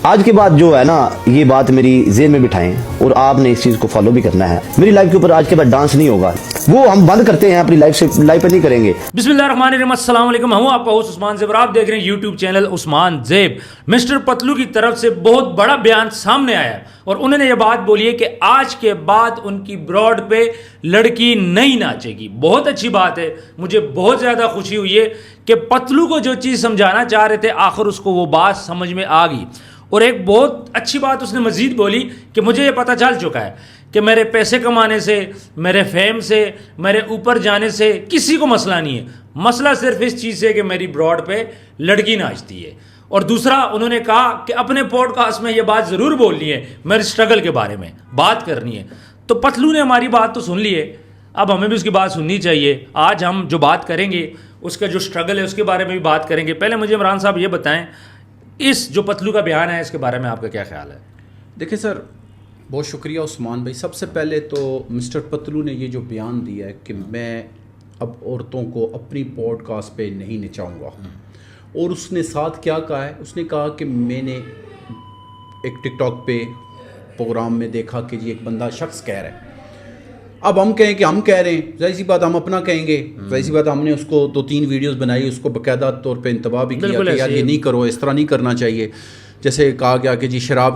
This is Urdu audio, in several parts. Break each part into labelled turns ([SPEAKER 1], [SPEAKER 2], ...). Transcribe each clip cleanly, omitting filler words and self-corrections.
[SPEAKER 1] آج کے بعد جو ہے نا یہ بات میری ذہن میں بٹھائیں اور آپ نے اس چیز کو فالو بھی کرنا ہے. میری لائف کے اوپر آج کے بعد ڈانس نہیں ہوگا, وہ ہم بند کرتے ہیں اپنی لائف سے, لائف پہ نہیں کریں گے.
[SPEAKER 2] بسم اللہ الرحمن الرحیم. السلام علیکم. ہوں آپ کا ہوسٹ عثمان زیب اور آپ دیکھ رہے ہیں یوٹیوب چینل عثمان زیب. مسٹر پتلو کی طرف سے بہت بڑا بیان سامنے آیا ہے اور انہوں نے یہ بات بولی ہے کہ آج کے بعد ان کی براڈ پہ لڑکی نہیں ناچے گی. بہت اچھی بات ہے, مجھے بہت زیادہ خوشی ہوئی ہے کہ پتلو کو جو چیز سمجھانا چاہ رہے تھے آخر اس کو وہ بات سمجھ میں آ گئی. اور ایک بہت اچھی بات اس نے مزید بولی کہ مجھے یہ پتہ چل چکا ہے کہ میرے پیسے کمانے سے, میرے فیم سے, میرے اوپر جانے سے کسی کو مسئلہ نہیں ہے. مسئلہ صرف اس چیز سے کہ میری براڈ پہ لڑکی ناچتی ہے. اور دوسرا انہوں نے کہا کہ اپنے پوڈ کاسٹ میں یہ بات ضرور بولنی ہے, میرے اسٹرگل کے بارے میں بات کرنی ہے. تو پتلو نے ہماری بات تو سن لی ہے, اب ہمیں بھی اس کی بات سننی چاہیے. آج ہم جو بات کریں گے اس کا جو اسٹرگل ہے اس کے بارے میں بھی بات کریں گے. پہلے مجھے عمران صاحب یہ بتائیں, اس جو پتلو کا بیان ہے اس کے بارے میں آپ کا کیا خیال ہے؟
[SPEAKER 3] دیکھیں سر, بہت شکریہ عثمان بھائی. سب سے پہلے تو مسٹر پتلو نے یہ جو بیان دیا ہے کہ میں اب عورتوں کو اپنی پوڈ کاسٹ پہ نہیں نچاؤں گا, اور اس نے ساتھ کیا کہا ہے, اس نے کہا کہ میں نے ایک ٹک ٹاک پہ پروگرام میں دیکھا کہ جی ایک بندہ شخص کہہ رہا ہے, اب ہم کہیں کہ ہم کہہ رہے ہیں, ظاہر سی بات ہم اپنا کہیں گے, ظاہر سی بات ہم نے اس کو 2-3 ویڈیوز بنائی, اس کو باقاعدہ طور پہ انتباہ بھی کیا کہ یار یہ نہیں کرو, اس طرح نہیں کرنا چاہیے. جیسے کہا گیا کہ جی شراب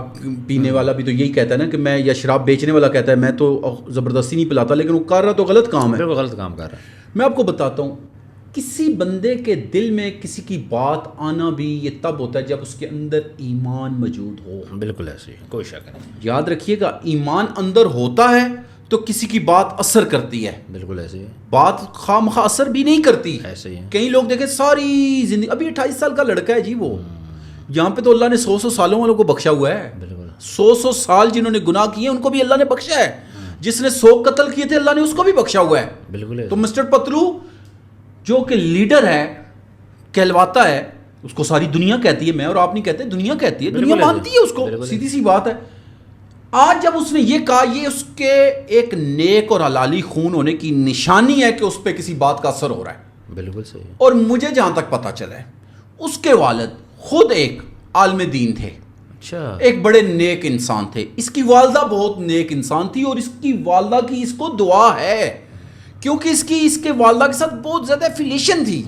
[SPEAKER 3] پینے والا بھی تو یہی کہتا ہے نا کہ میں, یا شراب بیچنے والا کہتا ہے میں تو زبردستی نہیں پلاتا, لیکن وہ کر رہا تو غلط کام ہے,
[SPEAKER 2] غلط کام کر رہا ہے.
[SPEAKER 3] میں آپ کو بتاتا ہوں, کسی بندے کے دل میں کسی کی بات آنا بھی یہ تب ہوتا ہے جب اس کے اندر ایمان موجود ہو.
[SPEAKER 2] بالکل ایسے ہی, کوئی شک نہیں.
[SPEAKER 3] یاد رکھیے گا, ایمان اندر ہوتا ہے تو کسی کی بات اثر کرتی ہے.
[SPEAKER 2] بالکل ایسے ہی,
[SPEAKER 3] بات خواہ اثر بھی نہیں کرتی.
[SPEAKER 2] ایسے ہی.
[SPEAKER 3] کئی لوگ دیکھیں ساری زندگی, ابھی 28 سال کا لڑکا ہے جی, وہ یہاں پہ تو اللہ نے 100 سالوں والوں کو بخشا ہوا ہے. 100 سال جنہوں نے گناہ کیے ان کو بھی اللہ نے بخشا ہے. جس نے 100 قتل کیے تھے اللہ نے اس کو بھی بخشا ہوا ہے.
[SPEAKER 2] بالکل. تو
[SPEAKER 3] مسٹر پتلو جو کہ لیڈر ہے, کہلواتا ہے, اس کو ساری دنیا کہتی ہے, میں اور آپ نہیں کہتے, دنیا کہتی ہے, دنیا مانتی ہے اس کو, سیدھی سی بات ہے. آج جب اس نے یہ کہا, یہ اس کے ایک نیک اور حلالی خون ہونے کی نشانی ہے کہ اس پہ کسی بات کا اثر ہو رہا ہے.
[SPEAKER 2] بالکل صحیح.
[SPEAKER 3] اور مجھے جہاں تک پتا چلا ہے اس کے والد خود ایک عالم دین تھے.
[SPEAKER 2] اچھا.
[SPEAKER 3] ایک بڑے نیک انسان تھے. اس کی والدہ بہت نیک انسان تھی, اور اس کی والدہ کی اس کو دعا ہے کیونکہ اس کے والدہ کے ساتھ بہت زیادہ ایفیلیشن تھی.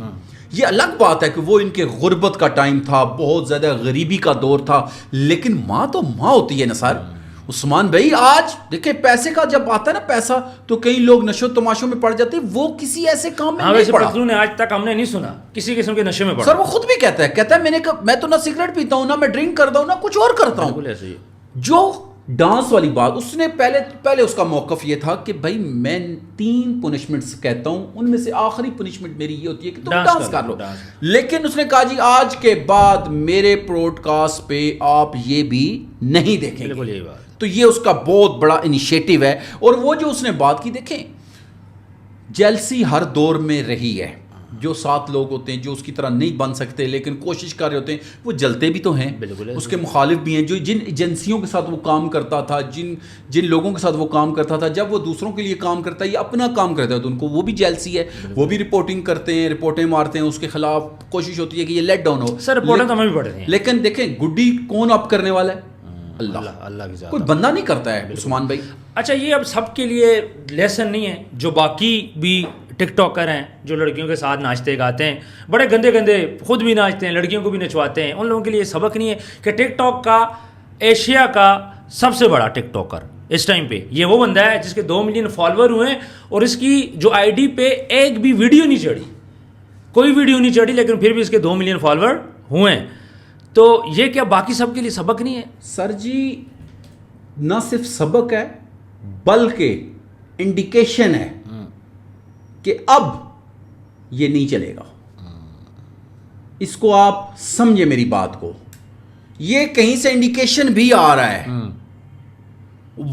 [SPEAKER 3] یہ الگ بات ہے کہ وہ ان کے غربت کا ٹائم تھا, بہت زیادہ غریبی کا دور تھا, لیکن ماں تو ماں ہوتی ہے نا سر. عثمان بھائی آج دیکھیں پیسے کا جب آتا ہے نا پیسہ, تو کئی لوگ نشو تماشوں میں پڑ جاتے ہیں, وہ کسی ایسے کام میں نہیں پڑا.
[SPEAKER 2] پتلو نے آج تک ہم نے نہیں سنا کسی قسم کے نشے میں پڑا.
[SPEAKER 3] سر وہ خود بھی کہتا ہے میں تو نہ سگریٹ پیتا ہوں, نہ میں ڈرنک کرتا ہوں, نہ کچھ اور کرتا ہوں.
[SPEAKER 2] بالکل ایسے ہی.
[SPEAKER 3] جو ڈانس والی بات, اس نے پہلے اس کا موقف یہ تھا کہ بھائی میں 3 پنشمنٹس کہتا ہوں, ان میں سے آخری پنشمنٹ میری یہ ہوتی ہے کہ تم ڈانس کر لو. لیکن اس نے کہا جی آج کے بعد میرے پروڈ کاسٹ پہ آپ یہ بھی نہیں دیکھیں گے.
[SPEAKER 2] بالکل یہی بات.
[SPEAKER 3] تو یہ اس کا بہت بڑا انیشیٹو ہے. اور وہ جو اس نے بات کی, دیکھیں جیلسی ہر دور میں رہی ہے. جو 7 لوگ ہوتے ہیں جو اس کی طرح نہیں بن سکتے لیکن کوشش کر رہے ہوتے ہیں, وہ جلتے بھی تو ہیں. اس کے مخالف بھی ہیں جو جن ایجنسیوں کے ساتھ وہ کام کرتا تھا, جن لوگوں کے ساتھ وہ کام کرتا تھا, جب وہ دوسروں کے لیے کام کرتا ہے یا اپنا کام کرتا ہے تو ان کو وہ بھی جیلسی ہے. وہ بھی رپورٹنگ کرتے ہیں, رپورٹیں مارتے ہیں, اس کے خلاف کوشش ہوتی ہے کہ یہ لیٹ ڈاؤن ہو.
[SPEAKER 2] سر رپورٹیں تو ہمیں بھی پڑھ رہی ہیں,
[SPEAKER 3] لیکن دیکھیں گڈی کون اپ کرنے والا ہے؟ اللہ
[SPEAKER 2] کی ذات.
[SPEAKER 3] کوئی بندہ نہیں کرتا ہے عثمان بھائی.
[SPEAKER 2] اچھا, یہ اب سب کے لیے لیسن نہیں ہے. جو باقی بھی ٹک ٹاکر ہیں جو لڑکیوں کے ساتھ ناچتے گاتے ہیں, بڑے گندے گندے خود بھی ناچتے ہیں, لڑکیوں کو بھی نچواتے ہیں, ان لوگوں کے لیے سبق نہیں ہے کہ ٹک ٹاک کا ایشیا کا سب سے بڑا ٹک ٹاکر اس ٹائم پہ یہ وہ بندہ ہے جس کے 2 ملین فالوور ہوئے ہیں, اور اس کی جو آئی ڈی پہ ایک بھی ویڈیو نہیں چڑھی, کوئی ویڈیو نہیں چڑھی, لیکن پھر بھی اس کے 2 ملین فالوور ہوئے ہیں. تو یہ کیا باقی سب کے لیے سبق نہیں ہے؟
[SPEAKER 3] سر جی نہ صرف سبق ہے بلکہ انڈیکیشن ہے کہ اب یہ نہیں چلے گا. اس کو آپ سمجھے میری بات کو, یہ کہیں سے انڈیکیشن بھی آ رہا ہے.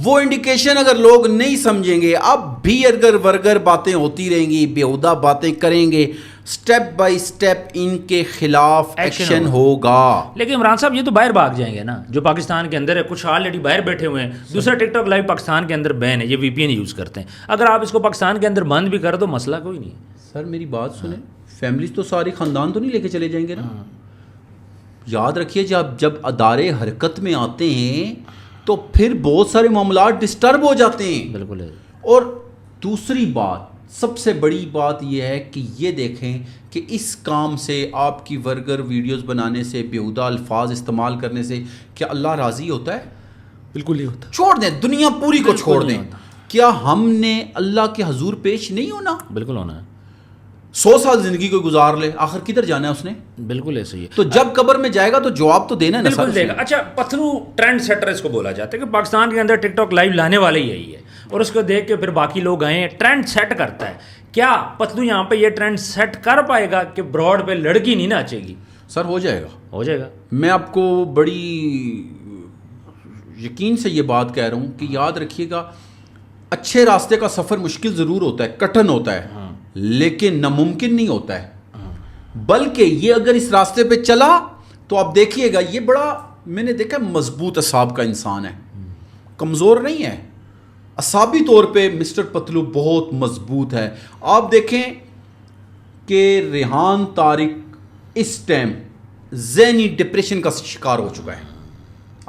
[SPEAKER 3] وہ انڈیکیشن اگر لوگ نہیں سمجھیں گے, اب بھی ارگر ورگر باتیں ہوتی رہیں گی, بیہودہ باتیں کریں گے, سٹیپ بائی سٹیپ ان کے خلاف ایکشن ہوگا.
[SPEAKER 2] لیکن عمران صاحب یہ تو باہر بھاگ جائیں گے نا, جو پاکستان کے اندر ہے, کچھ آلریڈی باہر بیٹھے ہوئے ہیں. دوسرا ٹک ٹاک لائیو پاکستان کے اندر بین ہے, یہ وی پی این یوز کرتے ہیں. اگر آپ اس کو پاکستان کے اندر بند بھی کر دو مسئلہ کوئی نہیں ہے.
[SPEAKER 3] سر میری بات سنیں, فیملیز تو ساری خاندان تو نہیں لے کے چلے جائیں گے نا. یاد رکھیے جب ادارے حرکت میں آتے ہیں تو پھر بہت سارے معاملات ڈسٹرب ہو جاتے ہیں.
[SPEAKER 2] بالکل ہے.
[SPEAKER 3] اور دوسری بات سب سے بڑی بات یہ ہے کہ یہ دیکھیں کہ اس کام سے آپ کی ورگر ویڈیوز بنانے سے بیہودہ الفاظ استعمال کرنے سے کیا اللہ راضی ہوتا ہے؟
[SPEAKER 2] بالکل نہیں ہوتا.
[SPEAKER 3] چھوڑ دیں دنیا پوری کو چھوڑ دیں. کیا ہم نے اللہ کے حضور پیش نہیں ہونا؟
[SPEAKER 2] بالکل ہونا ہے.
[SPEAKER 3] 100 سال زندگی کو گزار لے آخر کدھر جانا ہے اس نے؟
[SPEAKER 2] بالکل ایسے ہی ہے.
[SPEAKER 3] تو جب قبر میں جائے گا تو جواب تو دینا ہے نا.
[SPEAKER 2] بالکل دے گا. اچھا پتلو ٹرینڈ سیٹر اس کو بولا جاتا ہے کہ پاکستان کے اندر ٹک ٹاک لائیو لانے والے یہی ہے اور اس کو دیکھ کے پھر باقی لوگ آئے ہیں. ٹرینڈ سیٹ کرتا ہے. کیا پتلو یہاں پہ یہ ٹرینڈ سیٹ کر پائے گا کہ براڈ پہ لڑکی نہیں ناچے گی؟
[SPEAKER 3] سر ہو جائے گا.
[SPEAKER 2] ہو جائے گا.
[SPEAKER 3] میں آپ کو بڑی یقین سے یہ بات کہہ رہا ہوں کہ یاد رکھیے گا اچھے راستے کا سفر مشکل ضرور ہوتا ہے, کٹھن ہوتا ہے, لیکن ناممکن نہیں ہوتا ہے. بلکہ یہ اگر اس راستے پہ چلا تو آپ دیکھیے گا یہ بڑا میں نے دیکھا مضبوط اعصاب کا انسان ہے, کمزور نہیں ہے. اعصابی طور پہ مسٹر پتلو بہت مضبوط ہے. آپ دیکھیں کہ ریحان طارق اس ٹائم ذہنی ڈپریشن کا شکار ہو چکا ہے.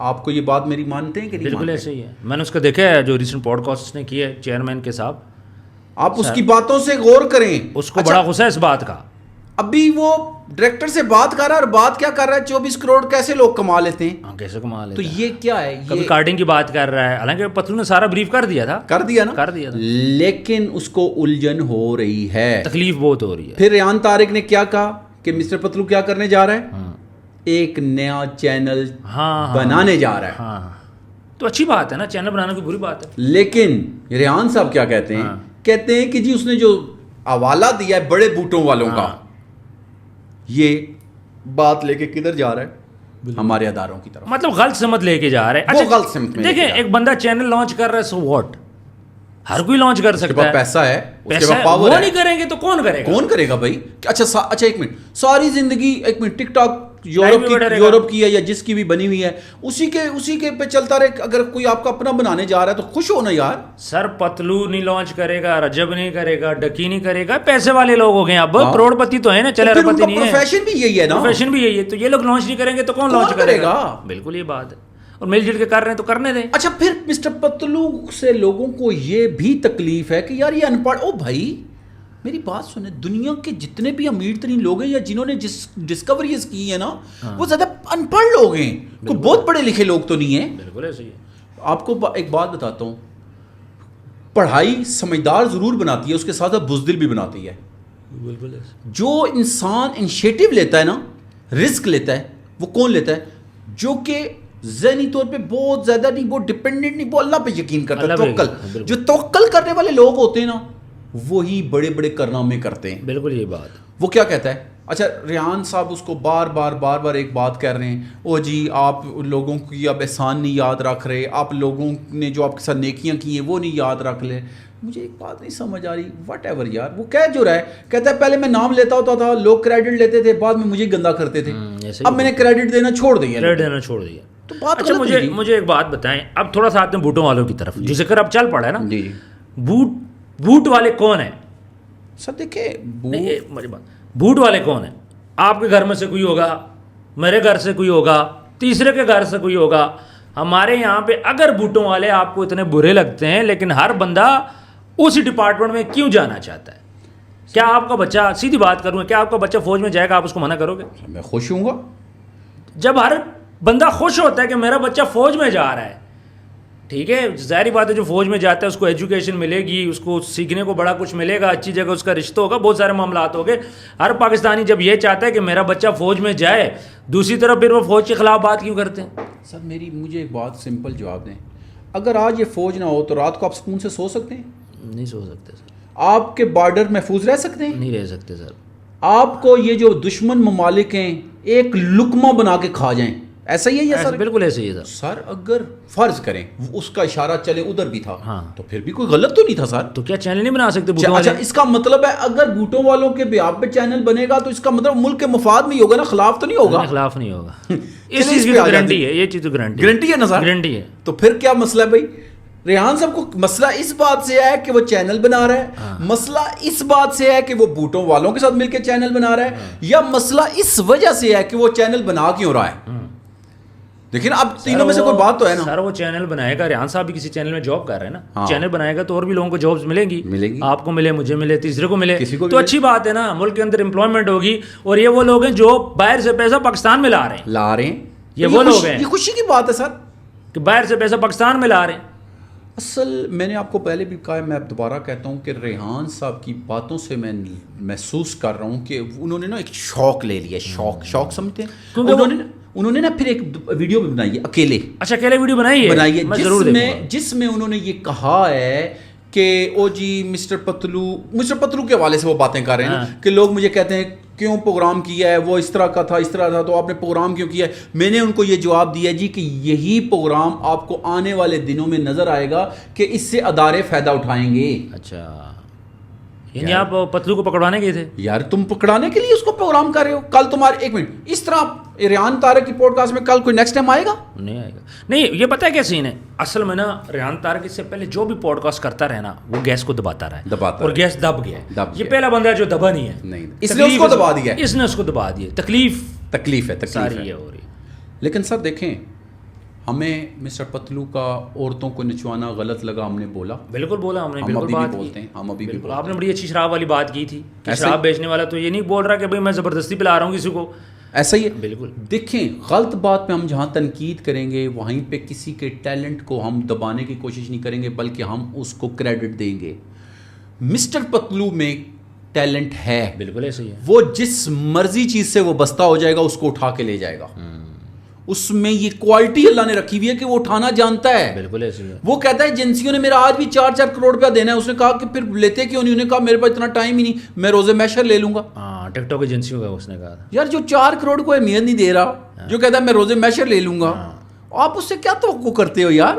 [SPEAKER 3] آپ کو یہ بات میری مانتے ہیں کہ نہیں؟
[SPEAKER 2] بالکل ایسے ہی ہے. میں نے اس کو دیکھا ہے جو ریسنٹ پوڈ کاسٹ اس نے کی ہے چیئرمین کے صاحب.
[SPEAKER 3] آپ اس کی باتوں سے غور کریں.
[SPEAKER 2] اس کو بڑا غصہ ہے اس بات کا.
[SPEAKER 3] ابھی وہ ڈائریکٹر سے بات کر رہا ہے اور بات کیا کر رہا ہے 24 کروڑ کیسے لوگ کما لیتے ہیں.
[SPEAKER 2] ہاں کیسے کما لیتے
[SPEAKER 3] تو
[SPEAKER 2] ہیں.
[SPEAKER 3] یہ کیا ہے؟
[SPEAKER 2] کبھی کارڈنگ کی بات کر رہا ہے, حالانکہ پتلو نے سارا بریف کر دیا تھا.
[SPEAKER 3] کر دیا نا,
[SPEAKER 2] کر دیا تھا,
[SPEAKER 3] لیکن اس کو الجھن ہو رہی ہے,
[SPEAKER 2] تکلیف بہت ہو رہی ہے.
[SPEAKER 3] پھر ریحان طارق نے کیا کہا کہ مسٹر پتلو کیا کرنے جا رہا ہے؟ ایک نیا چینل بنانے جا رہا ہے.
[SPEAKER 2] ہاں تو اچھی بات ہے نا, چینل بنانا کوئی بری بات ہے.
[SPEAKER 3] لیکن ریحان صاحب کیا کہتے ہیں؟ کہتے ہیں کہ جی اس نے جو حوالہ دیا ہے بڑے بوٹوں والوں کا, یہ بات لے کے کدھر جا رہا ہے؟ ہمارے اداروں کی طرف.
[SPEAKER 2] مطلب غلط سمت لے کے جا رہے ہیں.
[SPEAKER 3] وہ غلط سمت میں
[SPEAKER 2] دیکھیں ایک بندہ چینل لانچ کر رہا ہے, سو واٹ, ہر کوئی لانچ کر سکتا ہے.
[SPEAKER 3] پیسہ ہے,
[SPEAKER 2] پیسہ ہے, وہ نہیں کریں گے تو کون کرے گا؟
[SPEAKER 3] کون کرے گا بھائی؟ اچھا ایک منٹ, ساری زندگی ایک منٹ ٹک ٹاک یورپ کی ہے یا جس کی بھی بنی ہوئی ہے اسی کے پہ چلتا رہے. اگر کوئی آپ کا اپنا بنانے جا رہا ہے تو خوش ہونا یار.
[SPEAKER 2] سر پتلو نہیں لانچ کرے گا, رجب نہیں کرے گا, ڈکی نہیں کرے گا, پیسے والے لوگ ہو گئے. اب کروڑ پتی تو ہے نا, چلے ارب پتی نہیں ہے.
[SPEAKER 3] پروفیشن بھی یہی ہے نا,
[SPEAKER 2] پروفیشن بھی یہی ہے. تو یہ لوگ لانچ نہیں کریں گے تو کون لانچ کرے گا؟ بالکل یہ بات ہے. اور مل جل کے کر رہے ہیں تو کرنے دیں.
[SPEAKER 3] اچھا پھر مسٹر پتلو سے لوگوں کو یہ بھی تکلیف ہے کہ یار یہ ان پڑھ. او بھائی میری بات سنیں, دنیا کے جتنے بھی امیر ترین لوگ ہیں یا جنہوں نے ڈسکوریز کی ہیں نا, وہ زیادہ ان پڑھ لوگ ہیں, کوئی بہت پڑھے لکھے لوگ تو نہیں ہیں.
[SPEAKER 2] بالکل ایسے ہی ہے.
[SPEAKER 3] آپ کو ایک بات بتاتا ہوں, پڑھائی سمجھدار ضرور بناتی ہے, اس کے ساتھ ساتھ بزدل بھی بناتی ہے.
[SPEAKER 2] بالکل
[SPEAKER 3] جو انسان انیشیٹو لیتا ہے نا, رسک لیتا ہے, وہ کون لیتا ہے؟ جو کہ ذہنی طور پہ بہت زیادہ نہیں, وہ ڈپینڈنٹ نہیں, وہ اللہ پہ یقین کرتا ہے. توکل, جو توکل کرنے والے لوگ ہوتے ہیں نا وہی بڑے بڑے کارنامے کرتے ہیں.
[SPEAKER 2] بالکل یہ بات.
[SPEAKER 3] وہ کیا کہتا ہے؟ اچھا ریحان صاحب اس کو بار بار ایک بات کہہ رہے ہیں, او جی آپ لوگوں کی اب احسان نہیں یاد رکھ رہے, آپ لوگوں نے جو آپ کے ساتھ نیکیاں کی ہیں وہ نہیں یاد رکھ لے. مجھے ایک بات نہیں سمجھ آ رہی, واٹ ایور یار. وہ کہہ جو رہا ہے, کہتا ہے پہلے میں نام لیتا ہوتا تھا, لوگ کریڈٹ لیتے تھے, بعد میں مجھے گندا کرتے تھے, اب میں نے کریڈٹ دینا چھوڑ دیا. تو بات
[SPEAKER 2] اچھا مجھے ایک بات بتائیں, اب تھوڑا سا آتے ہیں بوٹوں والوں کی طرف, جو ذکر اب چل پڑا ہے نا.
[SPEAKER 3] جی
[SPEAKER 2] بوٹ والے کون ہیں
[SPEAKER 3] سر؟ دیکھیں
[SPEAKER 2] بوٹ والے کون ہیں؟ آپ کے گھر میں سے کوئی ہوگا, میرے گھر سے کوئی ہوگا, تیسرے کے گھر سے کوئی ہوگا. ہمارے یہاں پہ اگر بوٹوں والے آپ کو اتنے برے لگتے ہیں, لیکن ہر بندہ اسی ڈپارٹمنٹ میں کیوں جانا چاہتا ہے؟ کیا آپ کا بچہ, سیدھی بات کروں, کیا آپ کا بچہ فوج میں جائے گا, آپ اس کو منع کرو گے؟
[SPEAKER 3] میں خوش ہوں گا.
[SPEAKER 2] جب ہر بندہ خوش ہوتا ہے کہ میرا بچہ فوج میں جا رہا ہے, ٹھیک ہے, ظاہری بات ہے جو فوج میں جاتا ہے اس کو ایجوکیشن ملے گی, اس کو سیکھنے کو بڑا کچھ ملے گا, اچھی جگہ اس کا رشتہ ہوگا, بہت سارے معاملات ہو گئے. ہر پاکستانی جب یہ چاہتا ہے کہ میرا بچہ فوج میں جائے, دوسری طرف پھر وہ فوج کے خلاف بات کیوں کرتے ہیں؟
[SPEAKER 3] سر مجھے ایک بات سمپل جواب دیں, اگر آج یہ فوج نہ ہو تو رات کو آپ سکون سے سو سکتے ہیں؟
[SPEAKER 2] نہیں سو سکتے سر.
[SPEAKER 3] آپ کے بارڈر محفوظ رہ سکتے ہیں؟
[SPEAKER 2] نہیں رہ سکتے سر.
[SPEAKER 3] آپ کو یہ جو دشمن ممالک ہیں ایک لقمہ بنا کے کھا جائیں, ایسا ہی ہے یہ سر؟
[SPEAKER 2] بالکل ایسے ہی ہے
[SPEAKER 3] سر. اگر فرض کریں اس کا اشارہ چلے ادھر بھی تھا,
[SPEAKER 2] ہاں,
[SPEAKER 3] تو پھر بھی کوئی غلط تو نہیں تھا سر.
[SPEAKER 2] تو کیا چینل نہیں بنا سکتے بوٹوں والے؟
[SPEAKER 3] اچھا اس کا مطلب ہے اگر بوٹوں والوں کے بیاب پہ چینل بنے گا تو اس کا مطلب ملک کے مفاد میں ہی ہوگا نا, خلاف تو نہیں ہوگا؟
[SPEAKER 2] خلاف نہیں ہوگا. اس چیز کی گارنٹی ہے, یہ چیز تو گارنٹی
[SPEAKER 3] ہے نا سر,
[SPEAKER 2] گارنٹی ہے.
[SPEAKER 3] تو پھر کیا مسئلہ ہے بھائی؟ ریحان صاحب کو مسئلہ اس بات سے ہے کہ وہ چینل بنا رہا ہے, مسئلہ اس بات سے ہے کہ وہ بوٹوں والوں کے ساتھ مل کے چینل بنا رہا ہے, یا مسئلہ اس وجہ سے ہے کہ وہ چینل بنا کیوں رہا ہے؟ لیکن اب تینوں میں سے کوئی بات تو ہے نا.
[SPEAKER 2] سر وہ چینل بنائے گا, ریحان صاحب بھی کسی چینل میں جاب کر رہے ہیں نا, چینل بنائے گا تو اور بھی لوگوں کو جابز ملیں گی, آپ کو ملے, مجھے ملے, تیسرے کو ملے, تو اچھی بات ہے نا, ملک کے اندر امپلائمنٹ ہوگی. اور یہ وہ لوگ ہیں جو باہر سے پیسہ پاکستان میں لا رہے ہیں, یہ وہ لوگ ہیں.
[SPEAKER 3] یہ خوشی کی بات ہے سر
[SPEAKER 2] کہ باہر سے پیسہ پاکستان میں لا رہے ہیں.
[SPEAKER 3] اصل میں نے آپ کو پہلے بھی کہا ہے, میں دوبارہ کہتا ہوں کہ ریحان صاحب کی باتوں سے میں محسوس کر رہا ہوں کہ انہوں نے نا ایک شوق لے لیا, شوق سمجھتے ہیں. انہوں نے نا پھر ایک ویڈیو بھی بنائی ہے اکیلے.
[SPEAKER 2] اچھا اکیلے ویڈیو بنائی ہے,
[SPEAKER 3] جس میں انہوں نے یہ کہا ہے کہ او جی مسٹر پتلو کے حوالے سے وہ باتیں کر رہے ہیں کہ لوگ مجھے کہتے ہیں کیوں پروگرام کیا ہے, وہ اس طرح کا تھا, اس طرح تھا, تو آپ نے پروگرام کیوں کیا ہے؟ میں نے ان کو یہ جواب دیا جی کہ یہی پروگرام آپ کو آنے والے دنوں میں نظر آئے گا کہ اس سے ادارے فائدہ اٹھائیں گے.
[SPEAKER 2] اچھا, یعنی آپ پتلو کو پکڑوانے گئے تھے؟
[SPEAKER 3] یار تم پکڑانے کے لیے اس کو پروگرام کر رہے ہو. کل تمہارے ایک منٹ اس طرح ریحان طارق کی پوڈ کاسٹ میں کل کوئی نیکسٹ ٹائم آئے گا؟
[SPEAKER 2] نہیں آئے گا. نہیں, یہ پتہ ہے کیا سین ہے اصل میں نا, ریحان طارق اس سے پہلے جو بھی پوڈ کاسٹ کرتا رہے نا وہ گیس کو دباتا رہا ہے, اور گیس دب گیا ہے. یہ پہلا بندہ ہے جو دبا نہیں ہے,
[SPEAKER 3] اس نے اس کو دبا دیا,
[SPEAKER 2] اس نے اس کو دبا دیا. تکلیف
[SPEAKER 3] ہے
[SPEAKER 2] ساری ہو رہی.
[SPEAKER 3] لیکن سر دیکھیں, ہمیں مسٹر پتلو کا عورتوں کو نچوانا غلط لگا, ہم نے بولا,
[SPEAKER 2] بالکل بولا ہم نے, بالکل بات بولتے ہیں,
[SPEAKER 3] ہم ابھی بھی بولتے ہیں.
[SPEAKER 2] آپ نے بڑی اچھی شراب والی بات کی تھی کہ شراب بیچنے والا تو یہ نہیں بول رہا کہ بھائی میں زبردستی پلا رہا ہوں کسی کو,
[SPEAKER 3] ایسا ہی ہے.
[SPEAKER 2] بالکل
[SPEAKER 3] دیکھیں غلط بات پہ ہم جہاں تنقید کریں گے وہیں پہ کسی کے ٹیلنٹ کو ہم دبانے کی کوشش نہیں کریں گے, بلکہ ہم اس کو کریڈٹ دیں گے. مسٹر پتلو میں ٹیلنٹ ہے,
[SPEAKER 2] بالکل ایسے ہی ہے.
[SPEAKER 3] وہ جس مرضی چیز سے وہ بستہ ہو جائے گا اس کو اٹھا کے لے جائے گا. اس میں یہ کوالٹی اللہ نے رکھی ہوئی ہے کہ وہ اٹھانا جانتا ہے.
[SPEAKER 2] بالکل ایسے ہی ہے.
[SPEAKER 3] وہ کہتا ہے ایجنسیوں نے میرا آج بھی 4 کروڑ روپیہ دینا ہے. اس نے کہا کہ پھر لیتے کیوں نہیں؟ انہوں نے کہا میرے پاس اتنا ٹائم ہی نہیں, میں روزے میشر لے لوں گا.
[SPEAKER 2] ہاں, ٹک ٹاک ایجنسیوں کا اس نے کہا
[SPEAKER 3] یار جو 4 کروڑ کو اہمیت نہیں دے رہا, جو کہتا ہے میں روزے میشر لے لوں گا, آپ اس سے کیا توقع کرتے ہو یار؟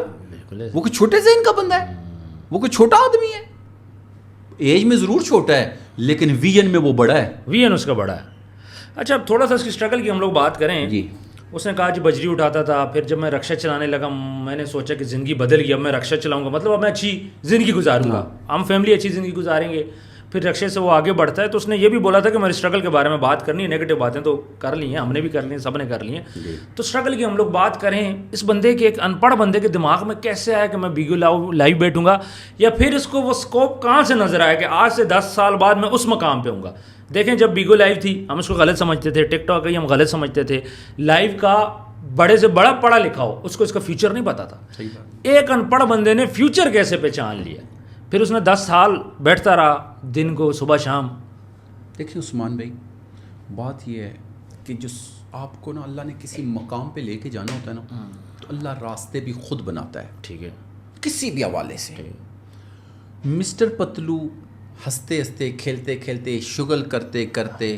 [SPEAKER 3] وہ کوئی چھوٹے ذہن کا بندہ ہے, وہ کوئی چھوٹا آدمی ہے, ایج میں ضرور چھوٹا ہے لیکن ویژن میں وہ بڑا ہے.
[SPEAKER 2] ویژن اس کا بڑا ہے. اچھا, تھوڑا سا اس کی اسٹرگل کی ہم لوگ بات کریں.
[SPEAKER 3] جی,
[SPEAKER 2] اس نے کہا جی بجری اٹھاتا تھا, پھر جب میں رکشا چلانے لگا میں نے سوچا کہ زندگی بدل گئی, اب میں رکشا چلاؤں گا, مطلب اب میں اچھی زندگی گزاروں گا, ہم فیملی اچھی زندگی گزاریں گے. پھر رکشے سے وہ آگے بڑھتا ہے. تو اس نے یہ بھی بولا تھا کہ میری اسٹرگل کے بارے میں بات کرنی ہے, نیگیٹو باتیں تو کر لی ہیں, ہم نے بھی کر لی ہیں, سب نے کر لی ہیں. تو اسٹرگل کی ہم لوگ بات کریں, اس بندے کے, ایک ان پڑھ بندے کے دماغ میں کیسے آیا کہ میں بیگو لائیو بیٹھوں گا, یا پھر اس کو وہ اسکوپ کہاں سے نظر آیا کہ آج سے 10 سال بعد میں اس مقام پہ ہوں گا. دیکھیں جب بیگو لائیو تھی ہم اس کو غلط سمجھتے تھے, ٹک ٹاک ہی ہم غلط سمجھتے تھے. لائیو کا بڑے سے بڑا پڑھا لکھا ہو اس کو اس کا فیوچر نہیں پتا تھا. ایک ان پڑھ بندے نے فیوچر کیسے پہچان لیا, پھر اس نے 10 سال بیٹھتا رہا دن کو صبح شام.
[SPEAKER 3] دیکھیں عثمان بھائی, بات یہ ہے کہ جو آپ کو نا اللہ نے کسی مقام پہ لے کے جانا ہوتا ہے نا, تو اللہ راستے بھی خود بناتا ہے.
[SPEAKER 2] ٹھیک ہے,
[SPEAKER 3] کسی بھی حوالے سے. مسٹر پتلو ہنستے ہنستے, کھیلتے کھیلتے, شغل کرتے کرتے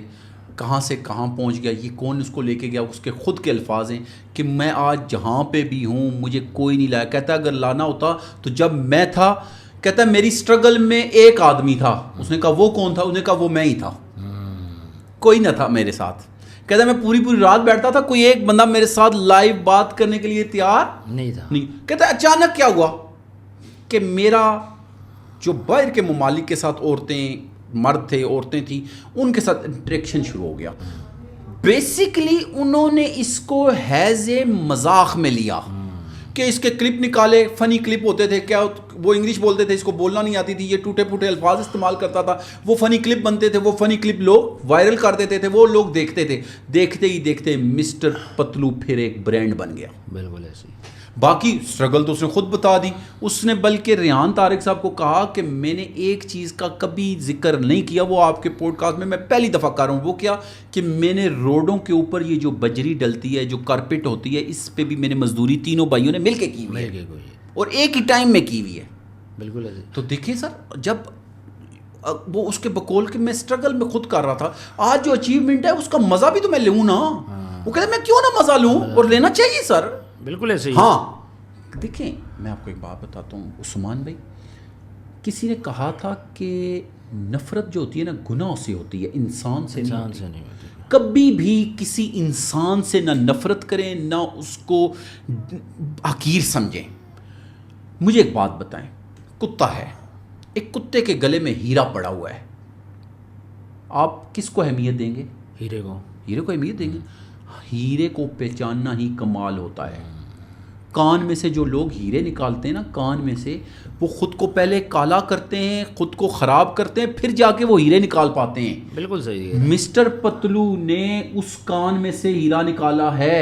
[SPEAKER 3] کہاں سے کہاں پہنچ گیا. یہ کون اس کو لے کے گیا؟ اس کے خود کے الفاظ ہیں کہ میں آج جہاں پہ بھی ہوں مجھے کوئی نہیں لایا. کہتا اگر لانا ہوتا تو جب میں تھا, کہتا میری سٹرگل میں ایک آدمی تھا. اس نے کہا وہ کون تھا؟ اس نے کہا وہ میں ہی تھا, کوئی نہ تھا میرے ساتھ. کہتا میں پوری رات بیٹھتا تھا, کوئی ایک بندہ میرے ساتھ لائیو بات کرنے کے لیے تیار
[SPEAKER 2] نہیں تھا.
[SPEAKER 3] کہتا اچانک کیا ہوا کہ میرا جو باہر کے ممالک کے ساتھ عورتیں, مرد تھے, عورتیں تھیں, ان کے ساتھ انٹریکشن شروع ہو گیا. بیسیکلی انہوں نے اس کو ہیز اے مذاق میں لیا کہ اس کے کلپ نکالے, فنی کلپ ہوتے تھے. کیا وہ انگلش بولتے تھے, اس کو بولنا نہیں آتی تھی, یہ ٹوٹے پھوٹے الفاظ استعمال کرتا تھا. وہ فنی کلپ بنتے تھے, وہ فنی کلپ لوگ وائرل کر دیتے تھے, وہ لوگ دیکھتے تھے. دیکھتے ہی دیکھتے مسٹر پتلو پھر ایک برانڈ بن گیا.
[SPEAKER 2] بالکل ایسے.
[SPEAKER 3] باقی اسٹرگل تو اس نے خود بتا دی. اس نے بلکہ ریحان طارق صاحب کو کہا کہ میں نے ایک چیز کا کبھی ذکر نہیں کیا, وہ آپ کے پوڈ کاسٹ میں پہلی دفعہ کر رہا ہوں. وہ کیا کہ میں نے روڈوں کے اوپر یہ جو بجری ڈلتی ہے, جو کارپیٹ ہوتی ہے, اس پہ بھی میں نے مزدوری تینوں بھائیوں نے مل کے کی ہوئی ہے, اور ایک ہی ٹائم میں کی ہوئی ہے.
[SPEAKER 2] بالکل ایسے.
[SPEAKER 3] تو دیکھیں سر, جب وہ اس کے بقول کہ میں اسٹرگل میں خود کر رہا تھا, آج جو اچیومنٹ ہے اس کا مزہ بھی تو میں لوں نا. وہ کہتے ہیں میں کیوں نہ مزہ لوں, اور لینا چاہیے سر.
[SPEAKER 2] بالکل ایسے.
[SPEAKER 3] ہاں دیکھیں میں آپ کو ایک بات بتاتا ہوں عثمان بھائی, کسی نے کہا تھا کہ نفرت جو ہوتی ہے نا گناہ سے ہوتی ہے, انسان سے نہیں ہوتی. کبھی بھی کسی انسان سے نہ نفرت کریں, نہ اس کو حقیر سمجھیں. مجھے ایک بات بتائیں، کتا ہے، ایک کتے کے گلے میں ہیرا پڑا ہوا ہے، آپ کس کو اہمیت دیں گے؟
[SPEAKER 2] ہیرے کو
[SPEAKER 3] اہمیت دیں گے؟ ہیرے کو پہچاننا ہی کمال ہوتا ہے۔ کان میں سے جو لوگ ہیرے نکالتے ہیں نا، کان میں سے، وہ خود کو پہلے کالا کرتے ہیں، خود کو خراب کرتے ہیں، پھر جا کے وہ ہیرے نکال پاتے ہیں۔
[SPEAKER 2] بالکل صحیح ہے۔
[SPEAKER 3] مسٹر پتلو نے اس کان میں سے ہیرا نکالا ہے،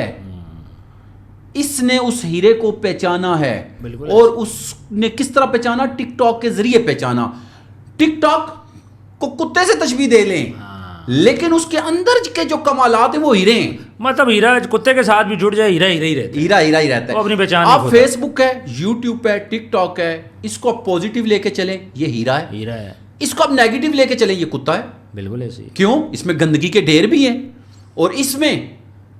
[SPEAKER 3] اس نے اس ہیرے کو پہچانا ہے، اور اس نے کس طرح پہچانا؟ ٹک ٹاک کے ذریعے پہچانا۔ ٹک ٹاک کو کتے سے تشبیہ دے لیں، لیکن اس کے اندر کے جو کمالات ہیں وہ ہیرے ہیں۔
[SPEAKER 2] مطلب ہیرا کتے کے ساتھ بھی جڑ جائے، ہیرا ہی رہتا ہے،
[SPEAKER 3] ہیرا ہی رہتا ہے۔
[SPEAKER 2] اپنی پہچان
[SPEAKER 3] آپ فیس بک ہے، یوٹیوب ہے، ٹک ٹاک ہے، اس کو آپ پازیٹیو لے کے چلیں، یہ ہیرا ہے۔ اس کو آپ نیگیٹو لے کے چلیں، یہ کتا ہے۔
[SPEAKER 2] بالکل ایسے ہی۔
[SPEAKER 3] کیوں؟ اس میں گندگی کے ڈھیر بھی ہیں اور اس میں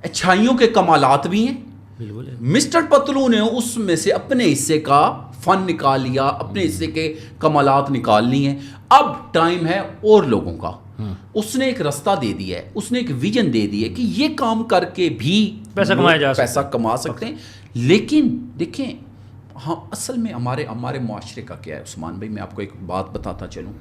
[SPEAKER 3] اچھائیوں کے کمالات بھی ہیں۔
[SPEAKER 2] بالکل
[SPEAKER 3] مسٹر پتلو نے اس میں سے اپنے حصے کا فن نکال لیا، اپنے حصے کے کمالات نکال لی ہیں۔ اب ٹائم ہے اور لوگوں کا۔ اس نے ایک رستہ دے دیا ہے، اس نے ایک ویژن دے دی ہے کہ یہ کام کر کے بھی پیسہ کما سکتے ہیں۔ لیکن دیکھیں، ہاں اصل میں ہمارے معاشرے کا کیا ہے عثمان بھائی، میں آپ کو ایک بات بتاتا چلوں۔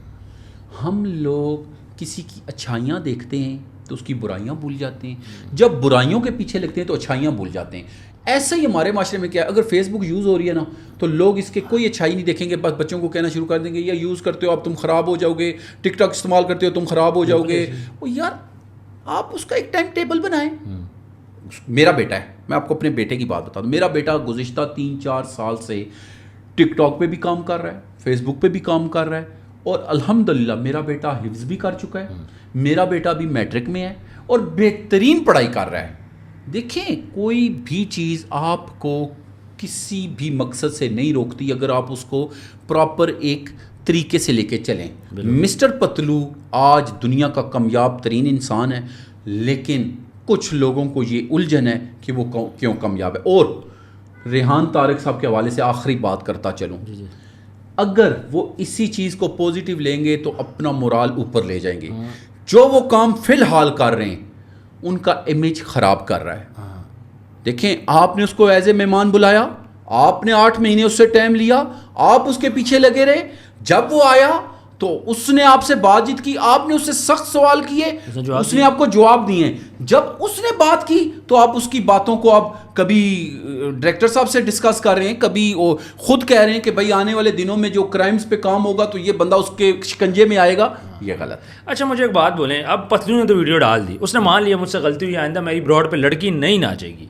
[SPEAKER 3] ہم لوگ کسی کی اچھائیاں دیکھتے ہیں تو اس کی برائیاں بھول جاتے ہیں، جب برائیوں کے پیچھے لگتے ہیں تو اچھائیاں بھول جاتے ہیں۔ ایسا ہی ہمارے معاشرے میں کیا ہے، اگر فیس بک یوز ہو رہی ہے نا تو لوگ اس کے کوئی اچھائی نہیں دیکھیں گے، بس بچوں کو کہنا شروع کر دیں گے یا یوز کرتے ہو اب تم خراب ہو جاؤ گے، ٹک ٹاک استعمال کرتے ہو تم خراب ہو جاؤ گے۔ وہ یار آپ اس کا ایک ٹائم ٹیبل بنائیں۔ میرا بیٹا ہے، میں آپ کو اپنے بیٹے کی بات بتا دوں، میرا بیٹا گزشتہ 3-4 سال سے ٹک ٹاک پہ بھی کام کر رہا ہے، فیس بک پہ بھی کام کر رہا ہے، اور الحمدللہ میرا بیٹا حفظ بھی کر چکا ہے، میرا بیٹا بھی میٹرک میں ہے اور بہترین پڑھائی کر رہا ہے۔ دیکھیں، کوئی بھی چیز آپ کو کسی بھی مقصد سے نہیں روکتی اگر آپ اس کو پراپر ایک طریقے سے لے کے چلیں۔ مسٹر پتلو آج دنیا کا کامیاب ترین انسان ہے، لیکن کچھ لوگوں کو یہ الجھن ہے کہ وہ کیوں کامیاب ہے۔ اور ریحان طارق صاحب کے حوالے سے آخری بات کرتا چلوں، اگر وہ اسی چیز کو پازیٹیو لیں گے تو اپنا مورال اوپر لے جائیں گے۔ جو وہ کام فی الحال کر رہے ہیں ان کا امیج خراب کر رہا ہے۔ دیکھیں، آپ نے اس کو ایز اے مہمان بلایا، آپ نے 8 مہینے اس سے ٹائم لیا، آپ اس کے پیچھے لگے رہے، جب وہ آیا تو اس نے آپ سے بات چیت کی، آپ نے اس سے سخت سوال کیے، اس نے آپ کو جواب دیے۔ جب اس نے بات کی تو آپ اس کی باتوں کو آپ کبھی ڈائریکٹر صاحب سے ڈسکس کر رہے ہیں، کبھی وہ خود کہہ رہے ہیں کہ بھائی آنے والے دنوں میں جو کرائمز پہ کام ہوگا تو یہ بندہ اس کے شکنجے میں آئے گا۔ یہ غلط ہے۔
[SPEAKER 2] اچھا مجھے ایک بات بولیں، اب پتلو نے تو ویڈیو ڈال دی، اس نے مان لیا مجھ سے غلطی ہوئی، آئندہ میری براڈ پہ لڑکی نہیں ناچے گی،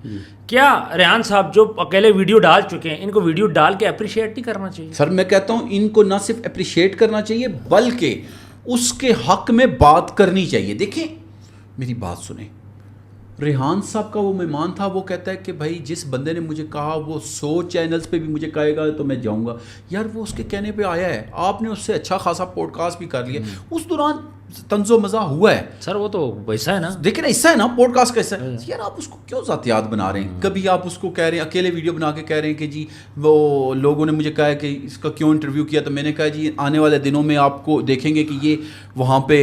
[SPEAKER 2] کیا ریحان صاحب جو اکیلے ویڈیو ڈال چکے ہیں ان کو ویڈیو ڈال کے اپریشیٹ نہیں کرنا چاہیے؟
[SPEAKER 3] سر میں کہتا ہوں ان کو نہ صرف اپریشیٹ کرنا چاہیے بلکہ اس کے حق میں بات کرنی چاہیے۔ دیکھیں میری بات سنیں، ریحان صاحب کا وہ مہمان تھا، وہ کہتا ہے کہ بھائی جس بندے نے مجھے کہا وہ 100 چینلز پہ بھی مجھے کہے گا تو میں جاؤں گا۔ یار وہ اس کے کہنے پہ آیا ہے، آپ نے اس سے اچھا خاصا پوڈ کاسٹ بھی کر لیا، اس دوران طنز و مزاح ہوا ہے۔
[SPEAKER 2] سر وہ تو حصہ ہے نا،
[SPEAKER 3] دیکھیں حصہ ہے نا، پوڈ کاسٹ کا حصہ ہے۔ یار آپ اس کو کیوں ذاتیات بنا رہے ہیں؟ کبھی آپ اس کو کہہ رہے ہیں، اکیلے ویڈیو بنا کے کہہ رہے ہیں کہ جی وہ لوگوں نے مجھے کہا ہے کہ اس کا کیوں انٹرویو کیا، تو میں نے کہا جی آنے والے دنوں میں آپ کو دیکھیں گے کہ یہ وہاں پہ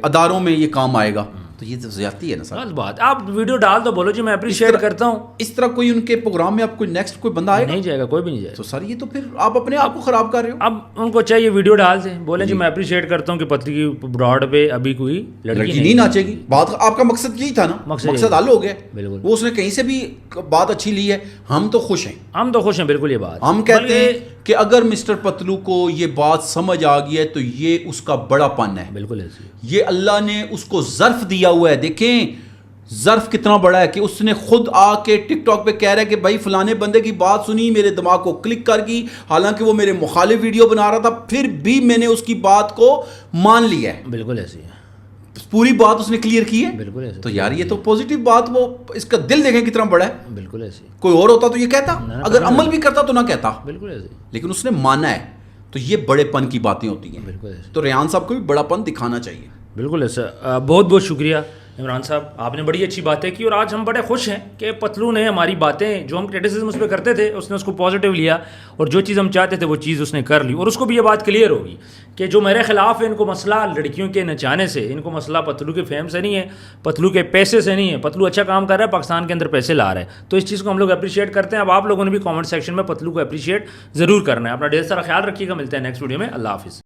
[SPEAKER 3] اداروں میں یہ کام آئے گا۔ تو یہ تو زیادتی ہے نا سر۔
[SPEAKER 2] غلط بات، آپ ویڈیو ڈال دو، بولو جی میں اپریشیٹ کرتا ہوں۔
[SPEAKER 3] اس طرح کوئی ان کے پروگرام میں آپ کوئی نیکسٹ کوئی بندہ آئے گا؟
[SPEAKER 2] نہیں جائے گا، کوئی بھی نہیں جائے گا۔
[SPEAKER 3] تو سر یہ تو پھر آپ اپنے آپ کو خراب کر رہے ہو۔
[SPEAKER 2] اب ان کو چاہیے ویڈیو ڈال دیں، بولیں جی میں اپریشیٹ کرتا ہوں کہ پتلی کی براڈ پہ ابھی کوئی
[SPEAKER 3] لڑکی نہیں ناچے گی۔ بات آپ کا مقصد یہی تھا نا، مقصد حل ہو گیا۔
[SPEAKER 2] بالکل،
[SPEAKER 3] وہ اس نے کہیں سے بھی بات اچھی لی ہے، ہم تو خوش ہیں،
[SPEAKER 2] ہم تو خوش ہیں۔ بالکل یہ بات
[SPEAKER 3] ہم کہتے ہیں کہ اگر مسٹر پتلو کو یہ بات سمجھ آ گئی ہے تو یہ اس کا بڑا پن ہے۔
[SPEAKER 2] بالکل ایسے
[SPEAKER 3] یہ اللہ نے اس کو ظرف دیا ہوا ہے۔ دیکھیں ظرف کتنا بڑا ہے کہ اس نے خود آ کے ٹک ٹاک پہ کہہ رہا ہے کہ بھائی فلانے بندے کی بات سنی، میرے دماغ کو کلک کر گئی، حالانکہ وہ میرے مخالف ویڈیو بنا رہا تھا، پھر بھی میں نے اس کی بات کو مان لیا ہے۔
[SPEAKER 2] بالکل ایسے ہے،
[SPEAKER 3] پوری بات اس نے کلیئر کی ہے۔
[SPEAKER 2] بالکل ایسے
[SPEAKER 3] تو یار یہ تو پازیٹیو بات، وہ اس کا دل دیکھیں کتنا بڑا ہے۔
[SPEAKER 2] بالکل ایسے،
[SPEAKER 3] کوئی اور ہوتا تو یہ کہتا، اگر عمل بھی کرتا تو نہ کہتا،
[SPEAKER 2] بالکل ایسے،
[SPEAKER 3] لیکن اس نے مانا ہے۔ تو یہ بڑے پن کی باتیں ہوتی ہیں۔
[SPEAKER 2] بالکل ایسے،
[SPEAKER 3] تو ریحان صاحب کو بھی بڑا پن دکھانا چاہیے۔
[SPEAKER 2] بالکل ایسا۔ بہت بہت شکریہ عمران صاحب آپ نے بڑی اچھی باتیں کی اور آج ہم بڑے خوش ہیں کہ پتلو نے ہماری باتیں جو ہم کرٹیسزم اس پہ کرتے تھے اس نے اس کو پازیٹیو لیا اور جو چیز ہم چاہتے تھے وہ چیز اس نے کر لی، اور اس کو بھی یہ بات کلیئر ہوگی کہ جو میرے خلاف ہے ان کو مسئلہ لڑکیوں کے نچانے سے، ان کو مسئلہ پتلو کے فیم سے نہیں ہے، پتلو کے پیسے سے نہیں ہے، پتلو اچھا کام کر رہا ہے، پاکستان کے اندر پیسے لا رہا ہے، تو اس چیز کو ہم لوگ اپریشیٹ کرتے ہیں۔ اب آپ لوگوں نے بھی کامنٹ سیکشن میں پتلو کو اپریشیٹ ضرور کرنا ہے۔ اپنا ڈھیر سارا خیال رکھیے گا، ملتے ہیں نیکسٹ ویڈیو میں، اللہ حافظ۔